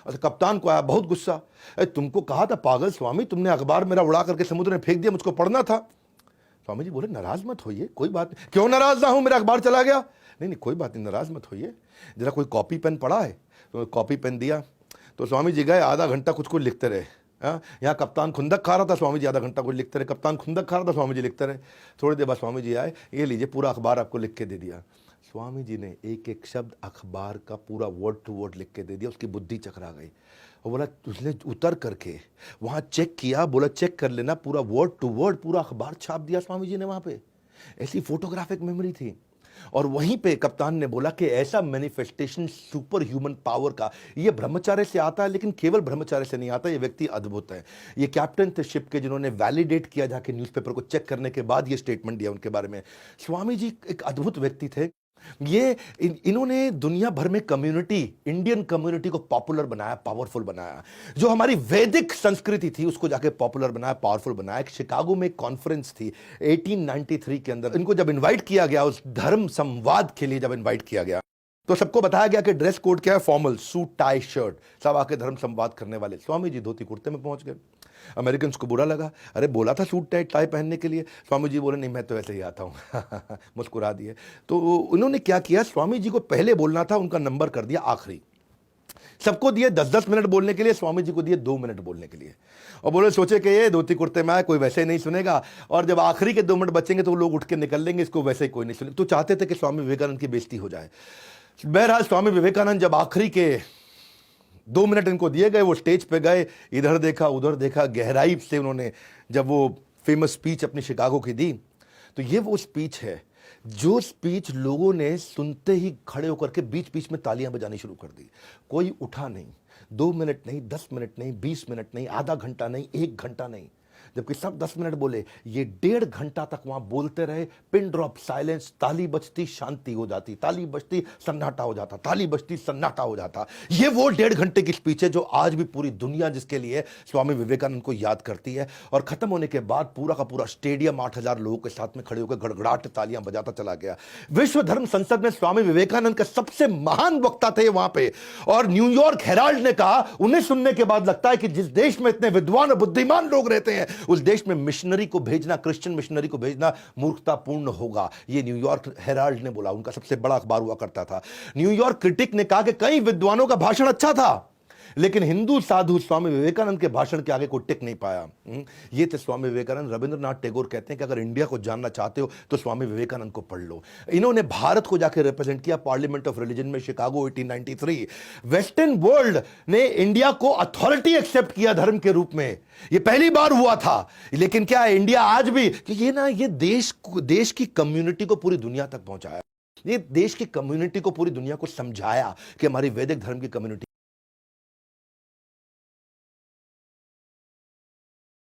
अच्छा, कप्तान को आया बहुत गुस्सा, तुमको कहा था पागल स्वामी, तुमने अखबार मेरा उड़ा करके समुद्र में फेंक दिया, मुझको पढ़ना था। स्वामी जी बोले नाराज मत होइए, कोई बात नहीं। क्यों नाराज ना हूं, मेरा अखबार चला गया। नहीं नहीं कोई बात नहीं, नाराज मत होइए, जरा कोई कॉपी पेन पड़ा है, तो कॉपी पेन दिया। तो स्वामी जी गए, आधा घंटा कुछ कुछ लिखते रहे। यहाँ कप्तान खुंदक खा रहा था, स्वामी जी आधा घंटा कुछ लिखते रहे। कप्तान खुंदक खा रहा था, स्वामी जी लिखते रहे। थोड़ी देर बाद स्वामी जी आए, ये लीजिए पूरा अखबार आपको लिख के दे दिया। स्वामी जी ने एक एक शब्द अखबार का पूरा वर्ड टू वर्ड लिख के दे दिया। उसकी बुद्धि चकरा गई और बोला, उसने उतर करके वहाँ चेक किया, बोला चेक कर लेना, पूरा वर्ड टू वर्ड पूरा अखबार छाप दिया स्वामी जी ने वहाँ पे। ऐसी फोटोग्राफिक मेमोरी थी। और वहीं पे कप्तान ने बोला कि ऐसा मैनिफेस्टेशन सुपर ह्यूमन पावर का ये ब्रह्मचार्य से आता है, लेकिन केवल ब्रह्मचार्य से नहीं आता, ये व्यक्ति अद्भुत है। ये कैप्टन थे शिप के, जिन्होंने वैलिडेट किया जाके न्यूज़पेपर को चेक करने के बाद ये स्टेटमेंट दिया उनके बारे में। स्वामी जी एक अद्भुत व्यक्ति थे। ये इन्होंने दुनिया भर में कम्युनिटी, इंडियन कम्युनिटी को पॉपुलर बनाया, पावरफुल बनाया। जो हमारी वैदिक संस्कृति थी उसको जाके पॉपुलर बनाया, पावरफुल बनाया। एक शिकागो में एक कॉन्फ्रेंस थी 1893 के अंदर, इनको जब इनवाइट किया गया, उस धर्म संवाद के लिए जब इनवाइट किया गया, तो सबको बताया गया कि ड्रेस कोड क्या है, फॉर्मल सूट टाई शर्ट, सब आके धर्म संवाद करने वाले। स्वामी जी धोती कुर्ते में पहुंच गए। अमेरिकन को बुरा लगा, अरे बोला था सूट टाई पहनने के लिए। स्वामी जी बोले, नहीं मैं तो ऐसे ही आता हूँ। मुस्कुरा दिए। तो उन्होंने क्या किया, स्वामी जी को पहले बोलना था, उनका नंबर कर दिया आखिरी। सबको दिए 10-10 मिनट बोलने के लिए, स्वामी जी को दिए 2 मिनट बोलने के लिए। और बोले, सोचे कि ये धोती कुर्ते में आए, कोई वैसे ही नहीं सुनेगा, और जब आखिरी के 2 मिनट बचेंगे तो लोग उठ के निकल लेंगे, इसको वैसे ही कोई नहीं सुनेगा। तो चाहते थे कि स्वामी विवेकानंद की बेइज्जती हो जाए। बहरहाल स्वामी विवेकानंद जब आखिरी के 2 मिनट इनको दिए गए, वो स्टेज पे गए, इधर देखा उधर देखा, गहराई से उन्होंने जब वो फेमस स्पीच अपनी शिकागो की दी, तो ये वो स्पीच है जो स्पीच लोगों ने सुनते ही खड़े होकर के बीच बीच में तालियां बजानी शुरू कर दी। कोई उठा नहीं, 2 मिनट नहीं, 10 मिनट नहीं, 20 मिनट नहीं, आधा घंटा नहीं, 1 घंटा नहीं, जबकि सब 10 मिनट बोले, ये 1.5 घंटा तक वहां बोलते रहे। पिन ड्रॉप साइलेंस, ताली बजती शांति हो जाती, ताली बजती सन्नाटा हो जाता, ताली बजती सन्नाटा हो जाता। ये वो 1.5 घंटे की स्पीच है जो आज भी पूरी दुनिया जिसके लिए स्वामी विवेकानंद को याद करती है। और खत्म होने के बाद पूरा का पूरा स्टेडियम 8,000 लोगों के साथ में खड़े होकर गड़गड़ाहट तालियां बजाता चला गया। विश्व धर्म संसद में स्वामी विवेकानंद का सबसे महान वक्ता थे वहां पे। और न्यूयॉर्क हेराल्ड ने कहा, उन्हें सुनने के बाद लगता है कि जिस देश में इतने विद्वान और बुद्धिमान लोग रहते हैं, उस देश में मिशनरी को भेजना, क्रिश्चियन मिशनरी को भेजना मूर्खतापूर्ण होगा। ये न्यूयॉर्क हेराल्ड ने बोला, उनका सबसे बड़ा अखबार हुआ करता था। न्यूयॉर्क क्रिटिक ने कहा कि कई विद्वानों का भाषण अच्छा था, लेकिन हिंदू साधु स्वामी विवेकानंद के भाषण के आगे कोई टिक नहीं पाया। ये थे स्वामी विवेकानंद। रविंद्रनाथ टैगोर कहते हैं कि अगर इंडिया को जानना चाहते हो तो स्वामी विवेकानंद को पढ़ लो। इन्होंने भारत को जाकर रिप्रेजेंट किया पार्लियामेंट ऑफ रिलीजन में, शिकागो 1893। वेस्टर्न वर्ल्ड ने इंडिया को अथॉरिटी एक्सेप्ट किया धर्म के रूप में, ये पहली बार हुआ था। लेकिन क्या है, इंडिया आज भी कि ये देश की कम्युनिटी को पूरी दुनिया तक पहुंचाया, ये देश की कम्युनिटी को पूरी दुनिया को समझाया कि हमारी वैदिक धर्म की कम्युनिटी